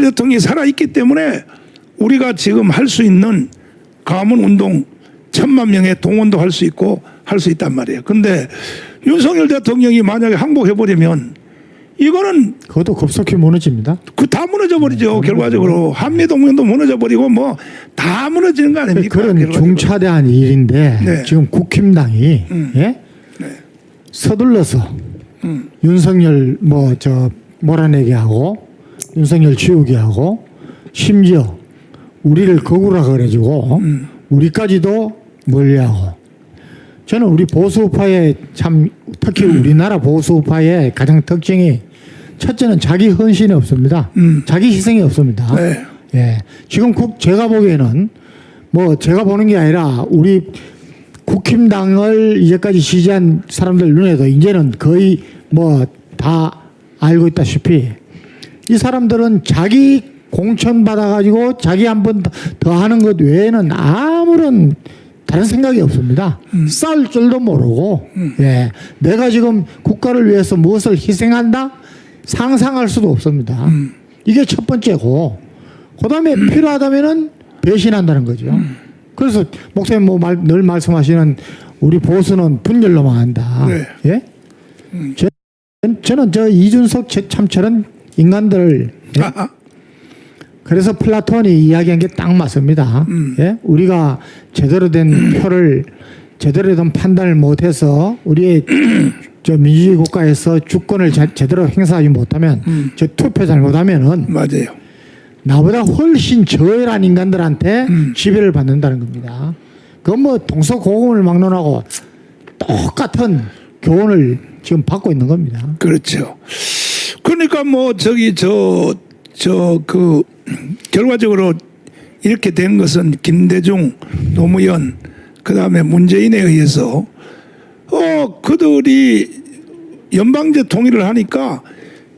윤석열 대통령이 살아있기 때문에 우리가 지금 할 수 있는 가문 운동 1,000만 명의 동원도 할 수 있고 할 수 있단 말이에요. 근데 윤석열 대통령이 만약에 항복해버리면 이거는 그것도 급속히 무너집니다. 다 무너져 버리죠. 결과적으로 한미동맹도 무너져 버리고 뭐 다 무너지는 거 아닙니까? 그런 결과적으로. 중차대한 일인데 네. 지금 국힘당이 예? 서둘러서 윤석열 몰아내게 하고 윤석열 지우게 하고 심지어 우리를 거구라 그래가지고 우리까지도 멀리하고 저는 우리 보수파의 참 특히 우리나라 보수파의 가장 특징이 첫째는 자기 헌신이 없습니다. 자기 희생이 없습니다. 네. 예. 지금 제가 보기에는 제가 보는 게 아니라 우리 국힘당을 이제까지 지지한 사람들 눈에도 이제는 거의 다 알고 있다시피 이 사람들은 자기 공천 받아가지고 자기 한 번 더 하는 것 외에는 아무런 다른 생각이 없습니다. 싸울 줄도 모르고 예. 내가 지금 국가를 위해서 무엇을 희생한다? 상상할 수도 없습니다. 이게 첫 번째고 그 다음에 필요하다면은 배신한다는 거죠. 그래서 목사님 늘 말씀하시는 우리 보수는 분열로만 한다. 네. 예? 저는 저 이준석 참 저런 인간들 예? 그래서 플라톤이 이야기한 게 딱 맞습니다. 예? 우리가 제대로 된 표를 제대로 된 판단을 못해서 우리의 저 민주주의 국가에서 주권을 제대로 행사하지 못하면 저 투표 잘못하면은 맞아요. 나보다 훨씬 저열한 인간들한테 지배를 받는다는 겁니다. 그건 동서고금을 막론하고 똑같은 교훈을 지금 받고 있는 겁니다. 그렇죠. 그러니까 결과적으로 이렇게 된 것은 김대중, 노무현, 그 다음에 문재인에 의해서 그들이 연방제 통일을 하니까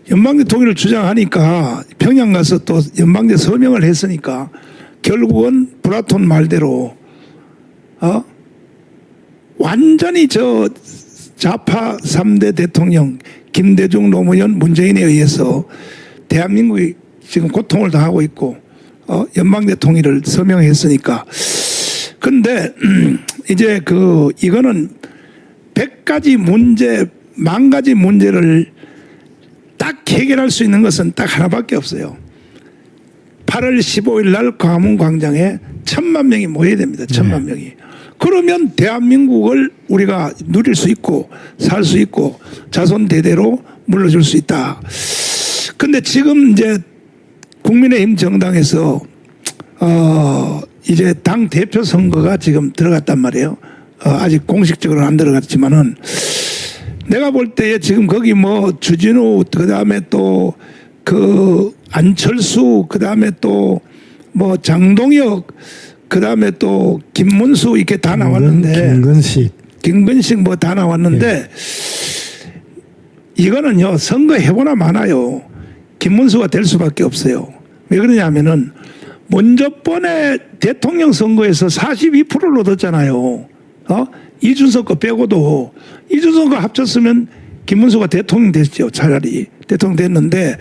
연방제 통일을 주장하니까 평양 가서 또 연방제 서명을 했으니까 결국은 플라톤 말대로 완전히 저 좌파 3대 대통령 김대중, 노무현, 문재인에 의해서 대한민국이 지금 고통을 당하고 있고 연방제 통일을 서명했으니까 근데 이제 이거는 100가지 문제, 10,000가지 문제를 딱 해결할 수 있는 것은 딱 하나밖에 없어요. 8월 15일 날 광화문 광장에 1,000만 명이 모여야 됩니다. 1,000만 명이. 그러면 대한민국을 우리가 누릴 수 있고 살 수 있고 자손 대대로 물려줄 수 있다. 근데 지금 이제 국민의힘 정당에서 이제 당 대표 선거가 지금 들어갔단 말이에요. 아직 공식적으로는 안 들어갔지만은 내가 볼 때에 지금 거기 주진우 그다음에 또 안철수 그다음에 또 장동혁 그다음에 또 김문수 이렇게 다 나왔는데 김근식 다 나왔는데 이거는요 선거 해보나 마나요. 김문수가 될 수밖에 없어요. 왜 그러냐면은 먼저 번에 대통령 선거에서 42%를 얻었잖아요. 이준석 거 빼고도 이준석 거 합쳤으면 김문수가 대통령 됐죠. 차라리 대통령 됐는데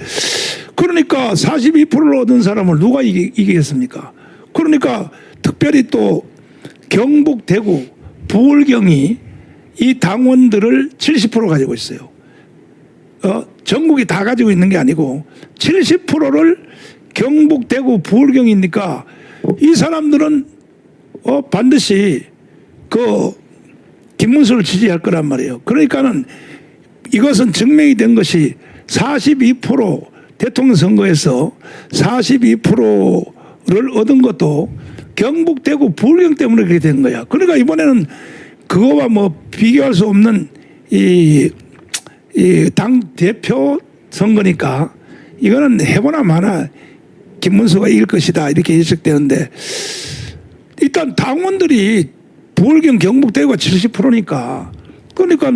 그러니까 42%를 얻은 사람을 누가 이기겠습니까? 그러니까 특별히 또 경북, 대구, 부울경이 이 당원들을 70% 가지고 있어요. 전국이 다 가지고 있는 게 아니고 70%를 경북, 대구, 부울경이니까 이 사람들은 반드시 김문수를 지지할 거란 말이에요. 그러니까는 이것은 증명이 된 것이 42% 대통령 선거에서 42%를 얻은 것도 경북, 대구, 부울경 때문에 그렇게 된 거야. 그러니까 이번에는 그거와 비교할 수 없는 이 당 대표 선거니까 이거는 해보나 마나 김문수가 이길 것이다 이렇게 예측되는데 일단 당원들이 부울경, 경북, 대구가 70%니까 그러니까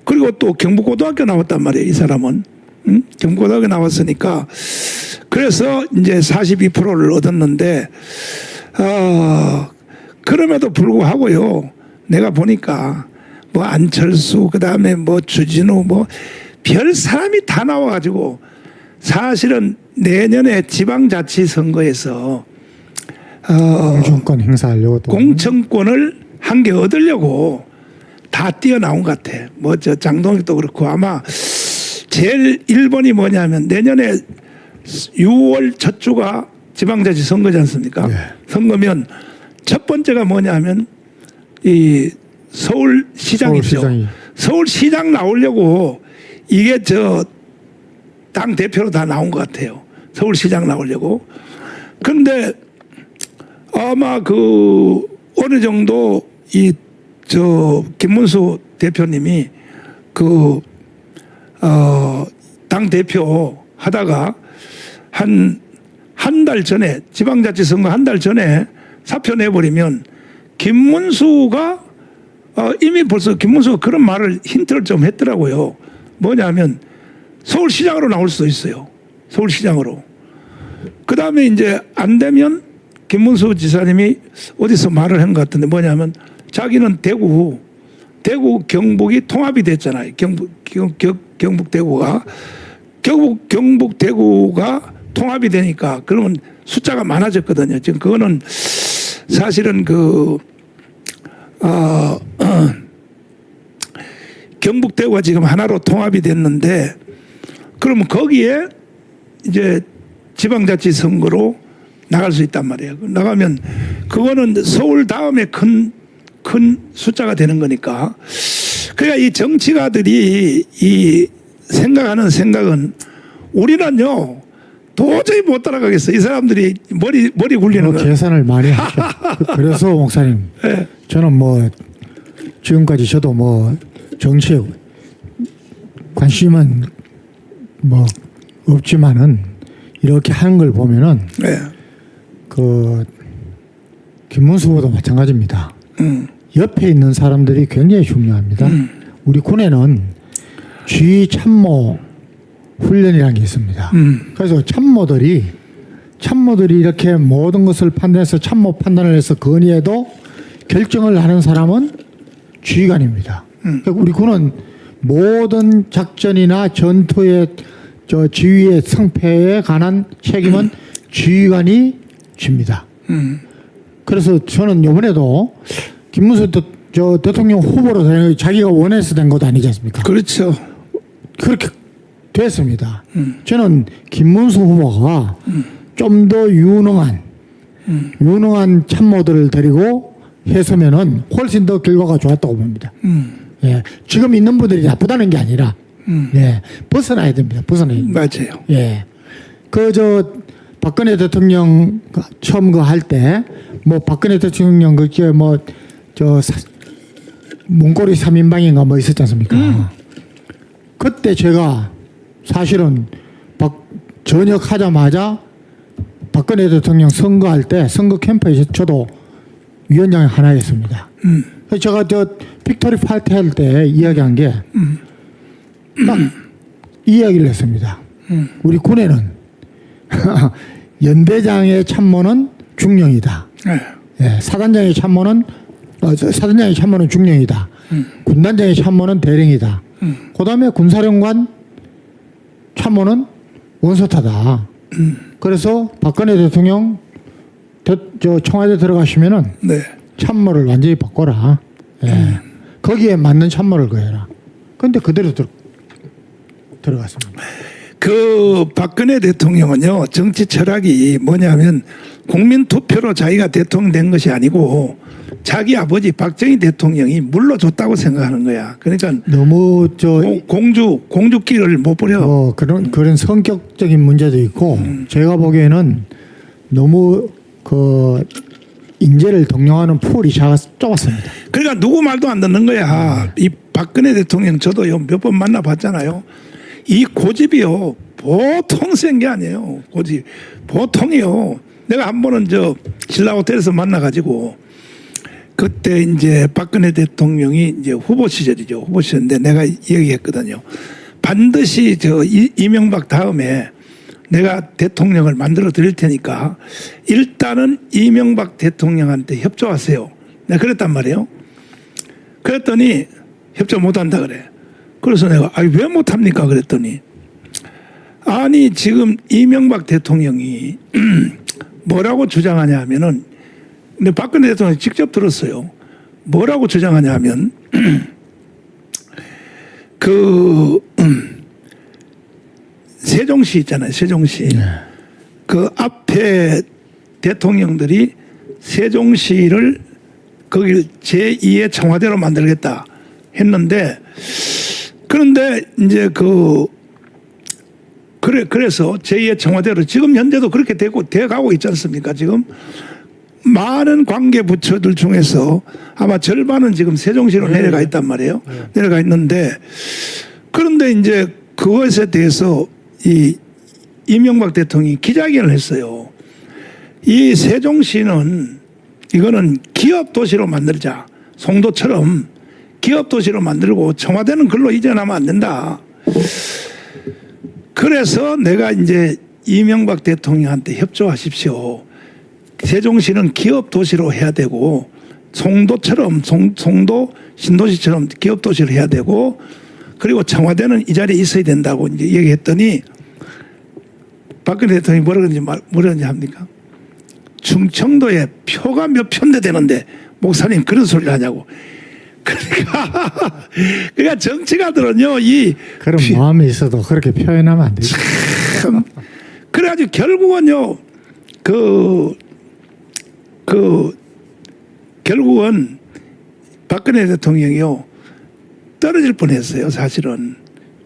그리고 또 경북고등학교 나왔단 말이에요. 이 사람은 경북고등학교 나왔으니까 그래서 이제 42%를 얻었는데 그럼에도 불구하고요 내가 보니까 안철수 그다음에 주진우 별 사람이 다 나와가지고 사실은 내년에 지방자치선거에서 공천권 행사하려고 또 공천권을 한 개 얻으려고 다 뛰어나온 것 같아. 뭐 저 장동익도 그렇고 아마 제일 1번이 뭐냐면 내년에 6월 첫 주가 지방자치 선거지 않습니까? 네. 선거면 첫 번째가 뭐냐면 이 서울시장이죠. 서울시장이. 서울시장 나오려고 이게 저 당 대표로 다 나온 것 같아요. 서울시장 나오려고. 그런데 아마 그 어느 정도 이 저 김문수 대표님이 그 당 대표 하다가 한 달 전에 지방자치선거 한 달 전에 사표 내버리면 김문수가 이미 벌써 김문수가 그런 말을 힌트를 좀 했더라고요. 뭐냐면 서울시장으로 나올 수도 있어요. 서울시장으로. 그 다음에 이제 안 되면 김문수 지사님이 어디서 말을 한 것 같은데 뭐냐면 자기는 대구 경북이 통합이 됐잖아요. 경북 대구가 통합이 되니까 그러면 숫자가 많아졌거든요. 지금 그거는 사실은 경북 대구가 지금 하나로 통합이 됐는데 그러면 거기에 이제 지방자치 선거로 나갈 수 있단 말이에요. 나가면 그거는 서울 다음에 큰 숫자가 되는 거니까. 그러니까 이 정치가들이 이 생각하는 생각은 우리는요 도저히 못 따라가겠어. 이 사람들이 머리 굴리는 거. 계산을 많이 하죠. 그래서 목사님, 네. 저는 뭐 지금까지 저도 뭐 정치에 관심은 뭐 없지만은 이렇게 하는 걸 보면은 네. 그 김문수 후보도 마찬가지입니다. 옆에 있는 사람들이 굉장히 중요합니다. 우리 군에는 지휘 참모 훈련이라는 게 있습니다. 그래서 참모들이 이렇게 모든 것을 판단해서 참모 판단을 해서 건의해도 결정을 하는 사람은 지휘관입니다. 그러니까 우리 군은 모든 작전이나 전투의 지휘의 성패에 관한 책임은 지휘관이 집니다. 그래서 저는 이번에도 김문수 대통령 후보로 자기가 원해서 된 것도 아니지 않습니까? 그렇죠. 그렇게 됐습니다. 저는 김문수 후보가 좀 더 유능한 참모들을 데리고 했으면은 훨씬 더 결과가 좋았다고 봅니다. 예, 지금 있는 분들이 나쁘다는 게 아니라 예, 벗어나야 됩니다. 벗어나야 됩니다. 맞아요. 예, 박근혜 대통령 처음 할 때 뭐 박근혜 대통령 문고리 3인방인가 뭐 있었지 않습니까? 그때 제가 사실은 전역하자마자 박근혜 대통령 선거할 때 선거 캠프에 저도 위원장 하나였습니다. 그래서 제가 빅토리 파티 할 때 이야기한 게 딱 이야기를 했습니다. 우리 군에는 연대장의 참모는 중령이다. 네. 예, 사단장의 참모는 중령이다. 군단장의 참모는 대령이다. 그다음에 군사령관 참모는 원소타다. 그래서 박근혜 대통령 청와대 들어가시면은 네. 참모를 완전히 바꿔라. 예. 거기에 맞는 참모를 구해라. 그런데 그대로 들어갔습니다. 그 박근혜 대통령은요 정치 철학이 뭐냐면 국민 투표로 자기가 대통령 된 것이 아니고 자기 아버지 박정희 대통령이 물러줬다고 생각하는 거야. 그러니까 너무 공주길을 못 버려. 그런 성격적인 문제도 있고 제가 보기에는 너무 인재를 등용하는 풀이 좁았습니다. 그러니까 누구 말도 안 듣는 거야. 이 박근혜 대통령 저도 몇 번 만나봤잖아요. 이 고집이요 보통 센 게 아니에요. 고집 보통이요. 내가 한 번은 신라 호텔에서 만나가지고 그때 이제 박근혜 대통령이 이제 후보 시절이죠. 후보 시절인데 내가 얘기했거든요. 반드시 이명박 다음에 내가 대통령을 만들어 드릴 테니까 일단은 이명박 대통령한테 협조하세요. 내가 그랬단 말이에요. 그랬더니 협조 못 한다 그래. 그래서 내가 왜 못 합니까? 그랬더니 아니 지금 이명박 대통령이 뭐라고 주장하냐 하면은 근데 박근혜 대통령이 직접 들었어요. 뭐라고 주장하냐 하면 그 세종시 있잖아요. 세종시. 그 앞에 대통령들이 세종시를 거기 제2의 청와대로 만들겠다 했는데 그런데 이제 그래서 제2의 청와대로 지금 현재도 그렇게 돼가고 있지 않습니까? 지금 많은 관계 부처들 중에서 아마 절반은 지금 세종시로 내려가 있단 말이에요. 내려가 있는데 그런데 이제 그것에 대해서 이 이명박 대통령이 기자회견을 했어요. 이 세종시는 이거는 기업 도시로 만들자. 송도처럼 기업 도시로 만들고 청와대는 글로 이전하면 안 된다. 그래서 내가 이제 이명박 대통령한테 협조하십시오. 세종시는 기업 도시로 해야 되고 송도처럼 송도 신도시처럼 기업 도시를 해야 되고 그리고 청와대는 이 자리에 있어야 된다고 이제 얘기했더니 박근혜 대통령이 뭐라는지 합니까? 충청도에 표가 몇 편대 되는데 목사님 그런 소리를 하냐고. 그러니까 정치가들은요 그런 마음이 있어도 그렇게 표현하면 안 되죠. 그래가지고 결국은요 결국은 박근혜 대통령이요 떨어질 뻔했어요. 사실은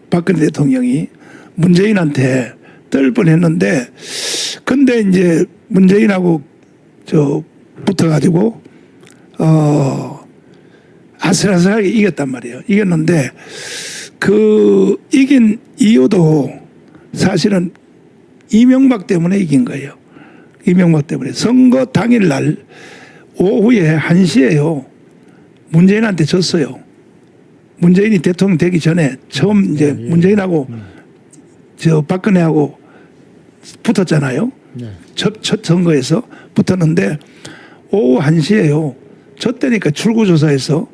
박근혜 대통령이 문재인한테 떨어질 뻔했는데 근데 이제 문재인하고 붙어가지고 아슬아슬하게 이겼단 말이에요. 이겼는데 그 이긴 이유도 사실은 이명박 때문에 이긴 거예요. 이명박 때문에 선거 당일날 오후에 1시에요. 문재인한테 졌어요. 문재인이 대통령 되기 전에 처음 이제 문재인하고 박근혜하고 붙었잖아요. 첫 선거에서 붙었는데 오후 1시에요. 졌다니까 출구조사에서.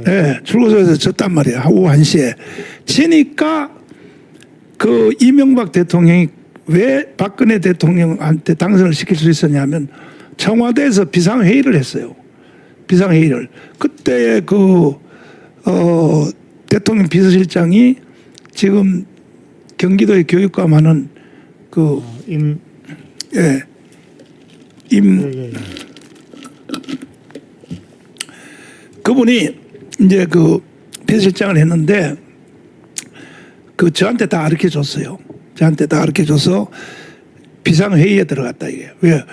네, 출구조사에서 졌단 말이에요. 오후 1시에. 지니까 그 이명박 대통령이 왜 박근혜 대통령한테 당선을 시킬 수 있었냐면 청와대에서 비상회의를 했어요. 비상회의를. 그때 대통령 비서실장이 지금 경기도의 교육감하는 그분이 이제 비서실장을 했는데 저한테 다 가르쳐 줬어요. 저한테 다 가르쳐 줘서 비상회의에 들어갔다 이게. 왜?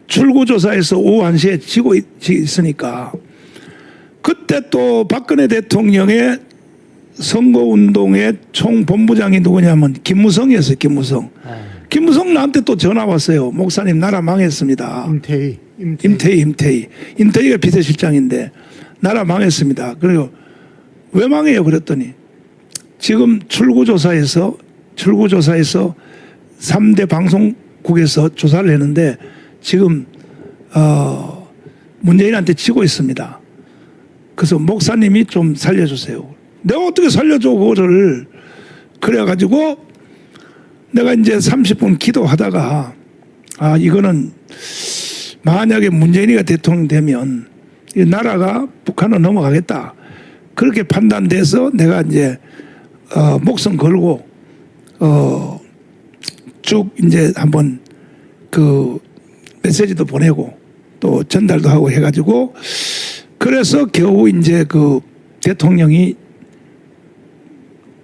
출구조사에서 오후 1시에 지고 있으니까 그때 또 박근혜 대통령의 선거운동의 총본부장이 누구냐면 김무성이었어요. 김무성 나한테 또 전화 왔어요. 목사님 나라 망했습니다. 임태희가 비서실장인데 나라 망했습니다. 그리고 왜 망해요? 그랬더니 지금 출구조사에서 3대 방송국에서 조사를 했는데 지금 문재인한테 치고 있습니다. 그래서 목사님이 좀 살려주세요. 내가 어떻게 살려줘 그거를. 그래가지고 내가 이제 30분 기도하다가 이거는 만약에 문재인이가 대통령 되면 이 나라가 북한으로 넘어가겠다. 그렇게 판단돼서 내가 이제 목숨 걸고 쭉 이제 한번 메시지도 보내고 또 전달도 하고 해가지고 그래서 겨우 이제 대통령이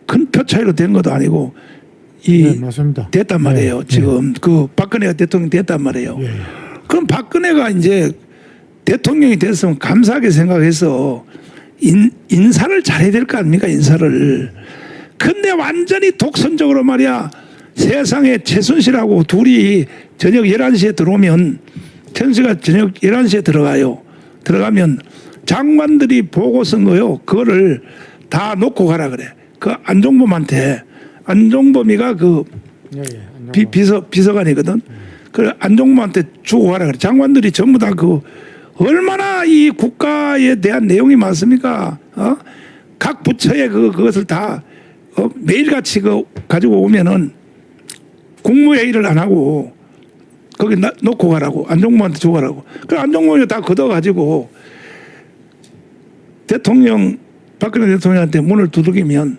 큰 표 차이로 된 것도 아니고 맞습니다. 됐단 말이에요. 지금 박근혜가 대통령이 됐단 말이에요. 그럼 박근혜가 이제 대통령이 됐으면 감사하게 생각해서 인사를 잘해야 될 거 아닙니까? 인사를. 근데 완전히 독선적으로 말이야. 세상에 최순실하고 둘이 저녁 11시에 들어오면 최순실가 저녁 11시에 들어가요. 들어가면 장관들이 보고 쓴 거요. 그거를 다 놓고 가라 그래. 안종범한테. 안종범이가 비서관이거든. 그 안종범한테 주고 가라 그래. 장관들이 전부 다 얼마나 이 국가에 대한 내용이 많습니까? 각 부처에 그것을 다 매일같이 가지고 오면은 국무회의를 안 하고 거기 놓고 가라고 안종무한테 주고 가라고. 그 안종무가 다 걷어가지고 대통령 박근혜 대통령한테 문을 두들기면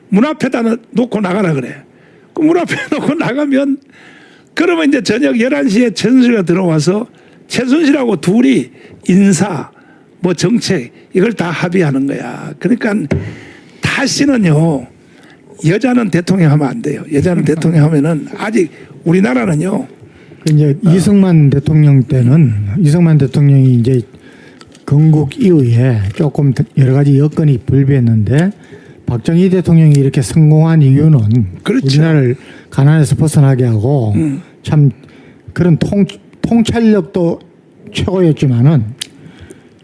문 앞에다 놓고 나가라 그래. 그 문 앞에 놓고 나가면 그러면 이제 저녁 11시에 최순실가 들어와서 최순실하고 둘이 인사 뭐 정책 이걸 다 합의하는 거야. 그러니까 다시는요 여자는 대통령 하면 안 돼요. 여자는 대통령 하면은 아직 우리나라는요. 이제 이승만 대통령 때는 이승만 대통령이 이제 건국 이후에 조금 여러 가지 여건이 불비했는데 박정희 대통령이 이렇게 성공한 이유는 그렇죠. 우리나라를 가난에서 벗어나게 하고 참 그런 통찰력도 최고였지만은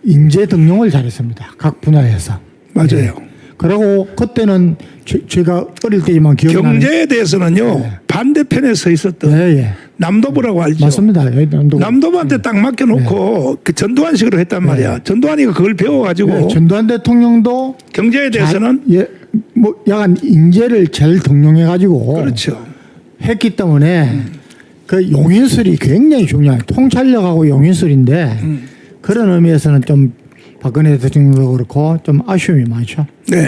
인재 등용을 잘했습니다. 각 분야에서. 맞아요. 그리고 그때는 제가 어릴 때지만 기억나는 경제에 대해서는요 반대편에 서 있었던 예. 남도부라고 알죠. 맞습니다. 남도부한테 딱 맡겨놓고 그 전두환식으로 했단 말이야. 전두환이가 그걸 배워가지고 예, 전두환 대통령도 경제에 대해서는 뭐 약간 인재를 잘 등용해 가지고 그렇죠. 했기 때문에 그 용인술이 굉장히 중요해요. 통찰력하고 용인술인데 그런 의미에서는 좀 박근혜 대통령도 그렇고 좀 아쉬움이 많죠. 네.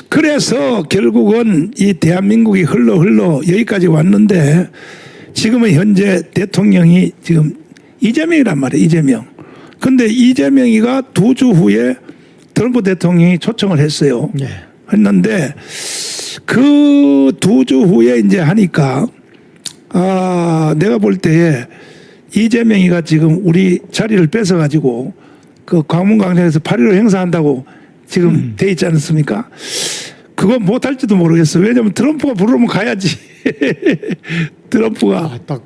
그래서 결국은 이 대한민국이 흘러 여기까지 왔는데 지금은 현재 대통령이 지금 이재명이란 말이에요. 이재명. 근데 이재명이가 2주 후에 트럼프 대통령이 초청을 했어요. 네. 했는데 그 2주 후에 이제 하니까 내가 볼 때에 이재명이가 지금 우리 자리를 뺏어가지고 그 광문광장에서 8.15 행사한다고 지금 돼 있지 않습니까? 그거 못할지도 모르겠어. 왜냐면 트럼프가 부르면 가야지. 트럼프가. 딱